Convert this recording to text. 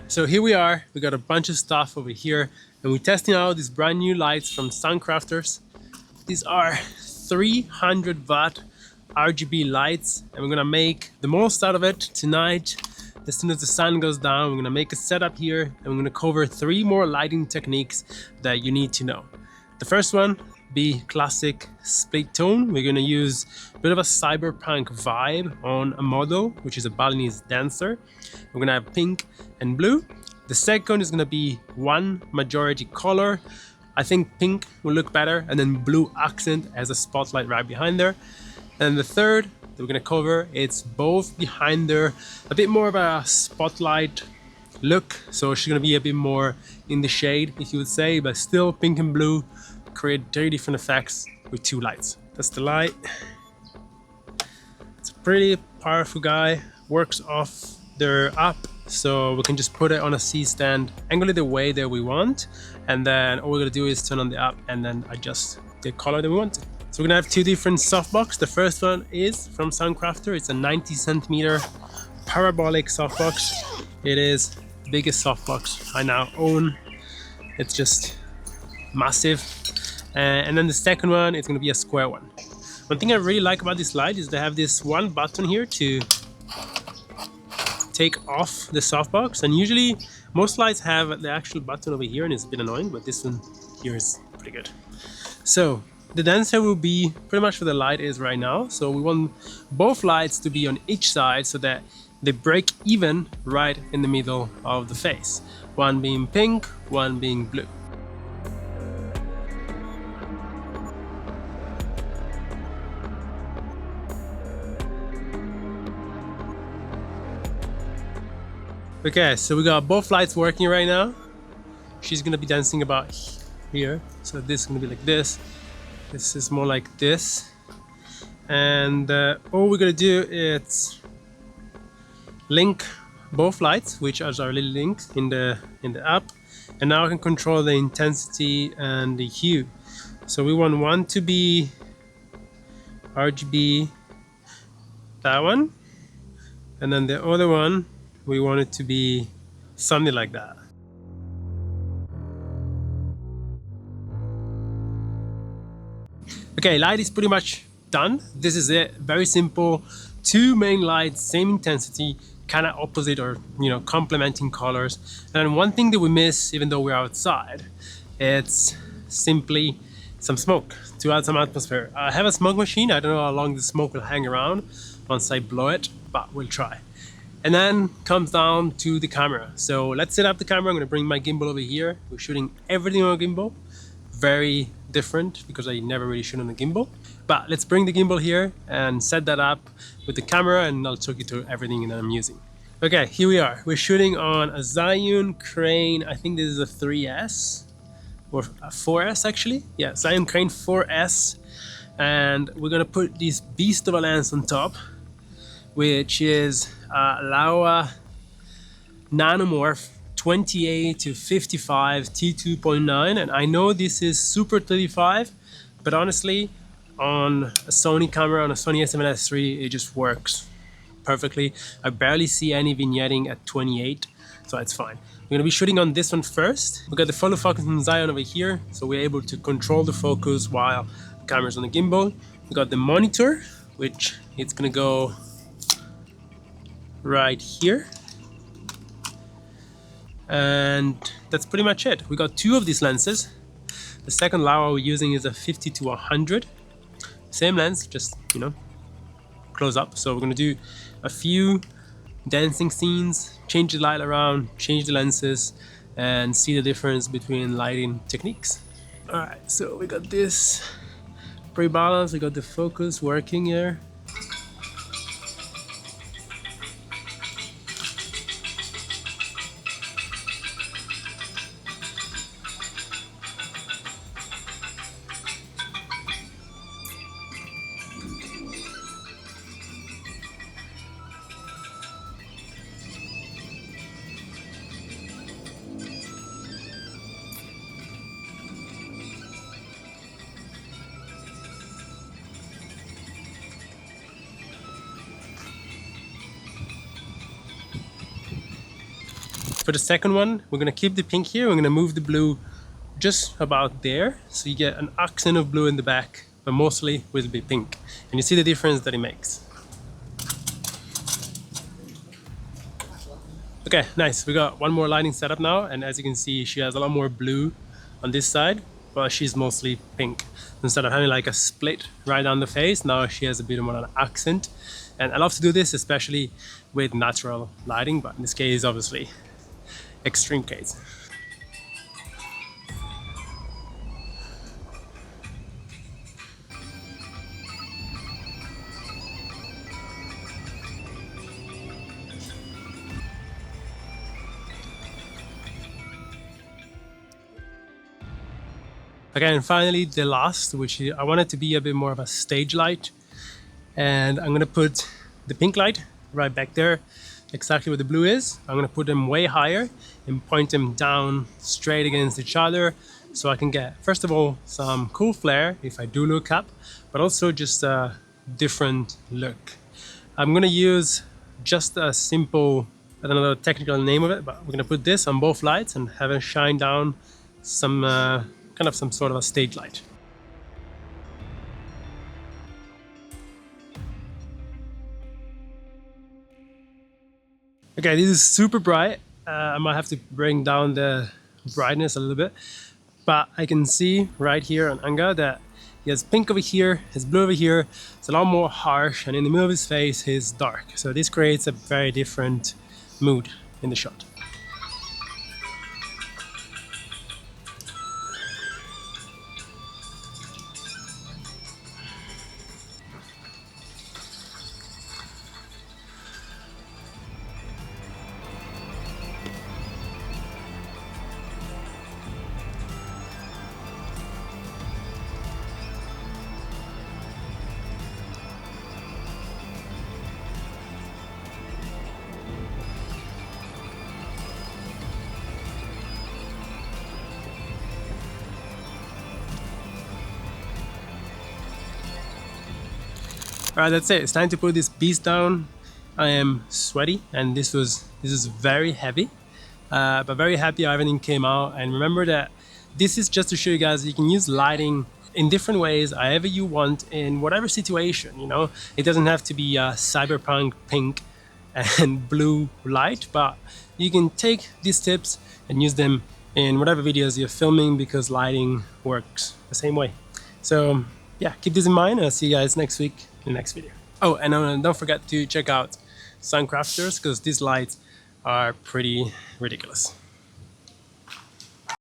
So here we are, we got a bunch of stuff over here and we're testing out these brand new lights from Soundcrafters. These are 300 watt RGB lights and we're gonna make the most out of it tonight. As soon as the sun goes down, we're gonna make a setup here and we're gonna cover 3 more lighting techniques that you need to know. The first one, be classic split tone. We're gonna use a bit of a cyberpunk vibe on a model, which is a Balinese dancer. We're gonna have pink and blue. The second is gonna be one majority color. I think pink will look better, and then blue accent as a spotlight right behind there. And the third that we're gonna cover, it's both behind there, a bit more of a spotlight look. So she's gonna be a bit more in the shade, if you would say, but still pink and blue, create 3 different effects with 2 lights. That's the light. It's a pretty powerful guy, works off their app, so we can just put it on a C-stand, angle it the way that we want, and then all we're gonna do is turn on the app and then adjust the color that we want. So we're gonna have 2 different softbox. The first one is from Soundcrafter. It's a 90 centimeter parabolic softbox. It is the biggest softbox I now own. It's just massive. And then the second one is going to be a square one. One thing I really like about this light is they have this one button here to take off the softbox, and usually most lights have the actual button over here and it's a bit annoying, but this one here is pretty good. So the dancer will be pretty much where the light is right now, so we want both lights to be on each side so that they break even right in the middle of the face, one being pink, one being blue. Okay, so we got both lights working right now. She's gonna be dancing about here. So this is gonna be like this. This is more like this. And all we're gonna do is link both lights, which are already linked in the app. And now I can control the intensity and the hue. So we want one to be RGB, that one. And then the other one, we want it to be something like that. Okay, light is pretty much done. This is it, very simple. 2 main lights, same intensity, kind of opposite or complementing colors. And one thing that we miss, even though we're outside, it's simply some smoke to add some atmosphere. I have a smoke machine. I don't know how long the smoke will hang around once I blow it, but we'll try. And then comes down to the camera. So let's set up the camera. I'm gonna bring my gimbal over here. We're shooting everything on a gimbal. Very different because I never really shoot on a gimbal. But let's bring the gimbal here and set that up with the camera, and I'll talk you through everything that I'm using. Okay, here we are. We're shooting on a Zion Crane. I think this is a 3S or a 4S actually. Yeah, Zion Crane 4S. And we're gonna put this beast of a lens on top, which is Laowa Nanomorph 28 to 55 T2.9, and I know this is super 35, but honestly on a Sony camera, on a Sony a7S III, it just works perfectly. I barely see any vignetting at 28, so it's fine. We're gonna be shooting on this one first. We got the follow focus from Zion over here, so we're able to control the focus while the camera's on the gimbal. We got the monitor, which it's gonna go right here, and that's pretty much it. We got 2 of these lenses. The second Laowa we're using is a 50 to 100, same lens, just close up. So we're gonna do a few dancing scenes, change the light around, change the lenses, and see the difference between lighting techniques. All right, so we got this pretty balanced. We got the focus working here. For the second one, we're gonna keep the pink here. We're gonna move the blue just about there, so you get an accent of blue in the back, but mostly will be pink. And you see the difference that it makes. Okay, nice. We got one more lighting setup now, and as you can see, she has a lot more blue on this side, but she's mostly pink. Instead of having like a split right down the face, now she has a bit more of an accent. And I love to do this, especially with natural lighting, but in this case, obviously, extreme case. Okay, and finally the last, which I want it to be a bit more of a stage light. And I'm gonna put the pink light right back there, exactly where the blue is. I'm gonna put them way higher and point them down straight against each other, so I can get, first of all, some cool flare if I do look up, but also just a different look. I'm gonna use just a simple, I don't know the technical name of it, but we're gonna put this on both lights and have it shine down some kind of some sort of a stage light. Okay, this is super bright. I might have to bring down the brightness a little bit, but I can see right here on Anga that he has pink over here, his blue over here. It's a lot more harsh, and in the middle of his face, he's dark. So this creates a very different mood in the shot. Alright, that's it. It's time to put this beast down. I am sweaty, and this is very heavy, but very happy how everything came out. And remember that this is just to show you guys you can use lighting in different ways, however you want, in whatever situation. You know, it doesn't have to be a cyberpunk pink and blue light, but you can take these tips and use them in whatever videos you're filming, because lighting works the same way. So yeah, keep this in mind, and I'll see you guys next week in the next video. Oh, and don't forget to check out Suncrafters, because these lights are pretty ridiculous.